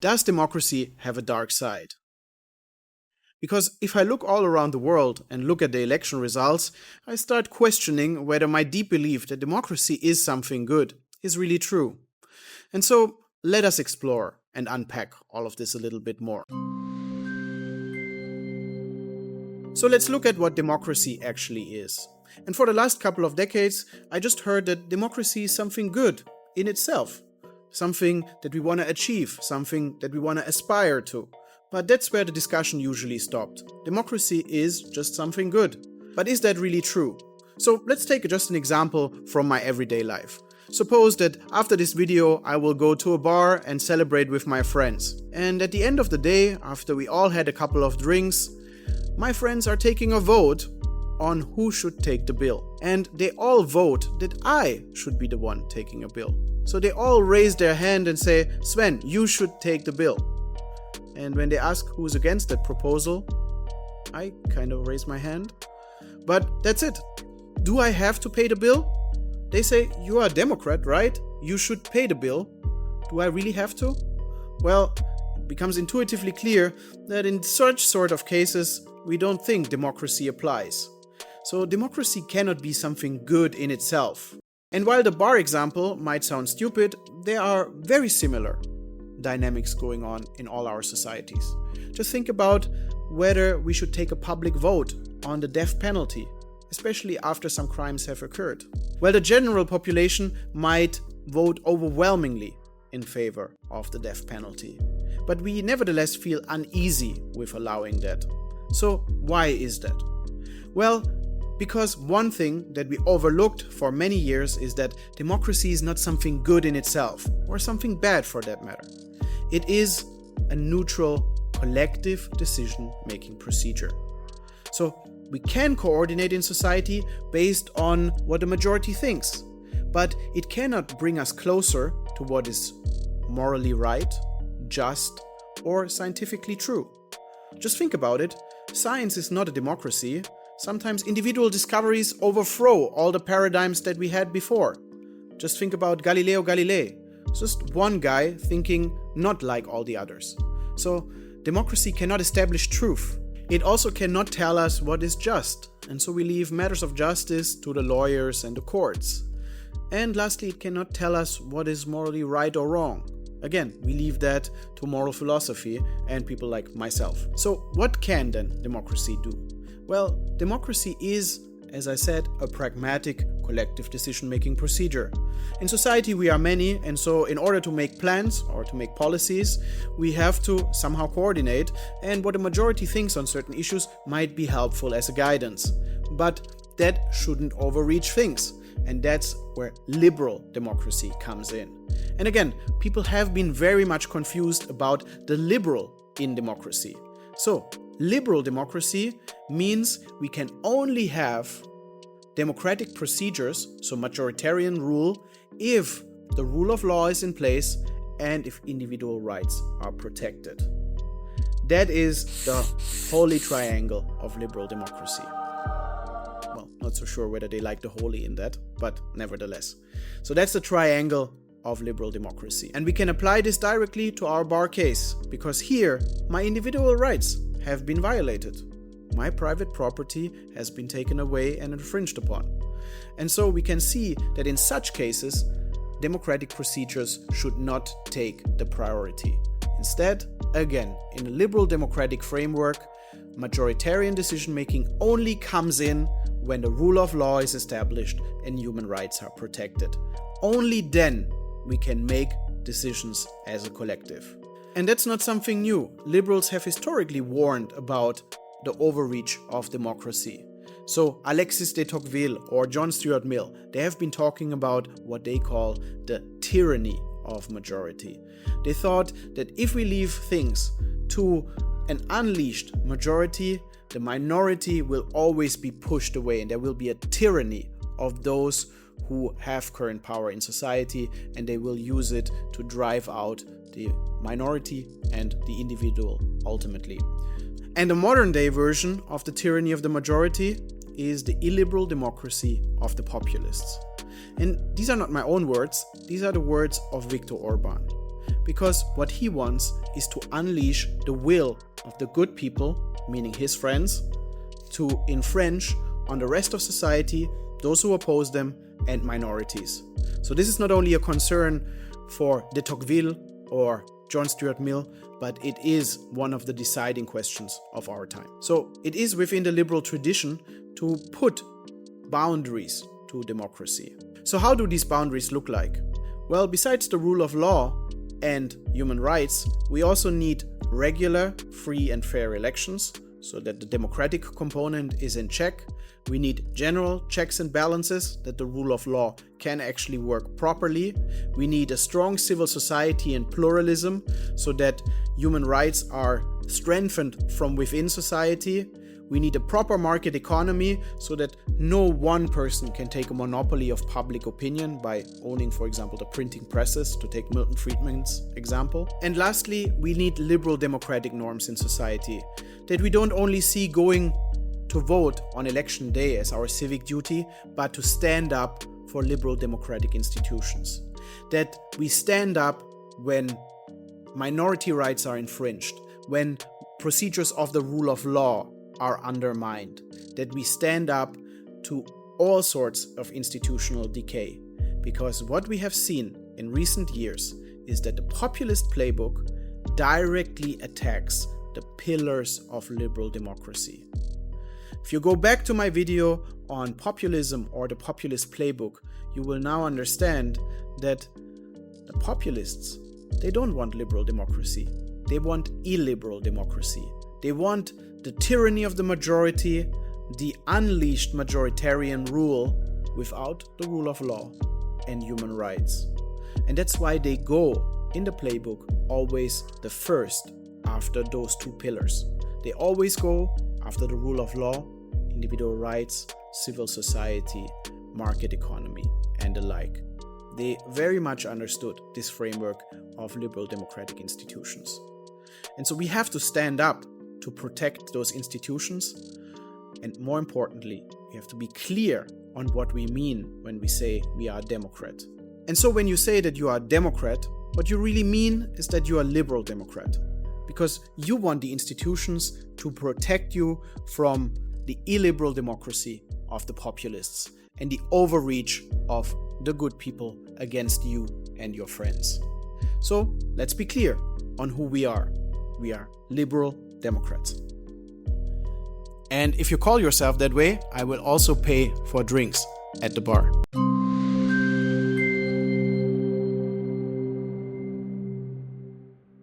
Does democracy have a dark side? Because if I look all around the world and look at the election results, I start questioning whether my deep belief that democracy is something good is really true. And so let us explore and unpack all of this a little bit more. So let's look at what democracy actually is. And for the last couple of decades, I just heard that democracy is something good in itself. Something that we want to achieve, something that we want to aspire to. But that's where the discussion usually stopped. Democracy is just something good. But is that really true? So let's take just an example from my everyday life. Suppose that after this video I will go to a bar and celebrate with my friends. And at the end of the day, after we all had a couple of drinks, my friends are taking a vote on who should take the bill. And they all vote that I should be the one taking a bill. So they all raise their hand and say, Sven, you should take the bill. And when they ask who's against that proposal, I kind of raise my hand. But that's it. Do I have to pay the bill? They say, you are a Democrat, right? You should pay the bill. Do I really have to? Well, it becomes intuitively clear that in such sort of cases, we don't think democracy applies. So democracy cannot be something good in itself. And while the bar example might sound stupid, there are very similar dynamics going on in all our societies. Just think about whether we should take a public vote on the death penalty, especially after some crimes have occurred. Well, the general population might vote overwhelmingly in favor of the death penalty, but we nevertheless feel uneasy with allowing that. So why is that? Well, because one thing that we overlooked for many years is that democracy is not something good in itself, or something bad for that matter. It is a neutral, collective decision-making procedure. So we can coordinate in society based on what the majority thinks, but it cannot bring us closer to what is morally right, just, or scientifically true. Just think about it. Science is not a democracy. Sometimes individual discoveries overthrow all the paradigms that we had before. Just think about Galileo Galilei. Just one guy thinking not like all the others. So democracy cannot establish truth. It also cannot tell us what is just. And so we leave matters of justice to the lawyers and the courts. And lastly, it cannot tell us what is morally right or wrong. Again, we leave that to moral philosophy and people like myself. So what can then democracy do? Well, democracy is, as I said, a pragmatic collective decision-making procedure. In society we are many, and so in order to make plans or to make policies, we have to somehow coordinate, and what a majority thinks on certain issues might be helpful as a guidance. But that shouldn't overreach things, and that's where liberal democracy comes in. And again, people have been very much confused about the liberal in democracy. So, liberal democracy means we can only have democratic procedures, so majoritarian rule, if the rule of law is in place and if individual rights are protected. That is the holy triangle of liberal democracy. Well, not so sure whether they like the holy in that, but nevertheless. So that's the triangle of liberal democracy. And we can apply this directly to our bar case, because here my individual rights have been violated. My private property has been taken away and infringed upon. And so we can see that in such cases, democratic procedures should not take the priority. Instead, again, in a liberal democratic framework, majoritarian decision-making only comes in when the rule of law is established and human rights are protected. Only then we can make decisions as a collective. And that's not something new. Liberals have historically warned about the overreach of democracy. So Alexis de Tocqueville or John Stuart Mill, they have been talking about what they call the tyranny of majority. They thought that if we leave things to an unleashed majority, the minority will always be pushed away and there will be a tyranny of those who have current power in society, and they will use it to drive out the minority and the individual ultimately. And the modern day version of the tyranny of the majority is the illiberal democracy of the populists. And these are not my own words, these are the words of Viktor Orban. because what he wants is to unleash the will of the good people, meaning his friends, to infringe on the rest of society, those who oppose them, and minorities. So this is not only a concern for de Tocqueville or John Stuart Mill, but it is one of the deciding questions of our time. So it is within the liberal tradition to put boundaries to democracy. So how do these boundaries look like? Well, besides the rule of law and human rights, we also need regular, free and fair elections so that the democratic component is in check. We need general checks and balances that the rule of law can actually work properly. We need a strong civil society and pluralism so that human rights are strengthened from within society. We need a proper market economy so that no one person can take a monopoly of public opinion by owning, for example, the printing presses, to take Milton Friedman's example. And lastly, we need liberal democratic norms in society that we don't only see going to vote on election day as our civic duty, but to stand up for liberal democratic institutions. That we stand up when minority rights are infringed, when procedures of the rule of law are undermined, that we stand up to all sorts of institutional decay. Because what we have seen in recent years is that the populist playbook directly attacks the pillars of liberal democracy. If you go back to my video on populism or the populist playbook, you will now understand that the populists, they don't want liberal democracy. They want illiberal democracy. They want the tyranny of the majority, the unleashed majoritarian rule without the rule of law and human rights. And that's why they go in the playbook always the first after those two pillars. They always go after the rule of law, individual rights, civil society, market economy, and the like. They very much understood this framework of liberal democratic institutions. And so we have to stand up to protect those institutions. And more importantly, we have to be clear on what we mean when we say we are a Democrat. And so when you say that you are a Democrat, what you really mean is that you are a liberal Democrat, because you want the institutions to protect you from the illiberal democracy of the populists and the overreach of the good people against you and your friends. So let's be clear on who we are. We are liberal Democrats. And if you call yourself that way, I will also pay for drinks at the bar.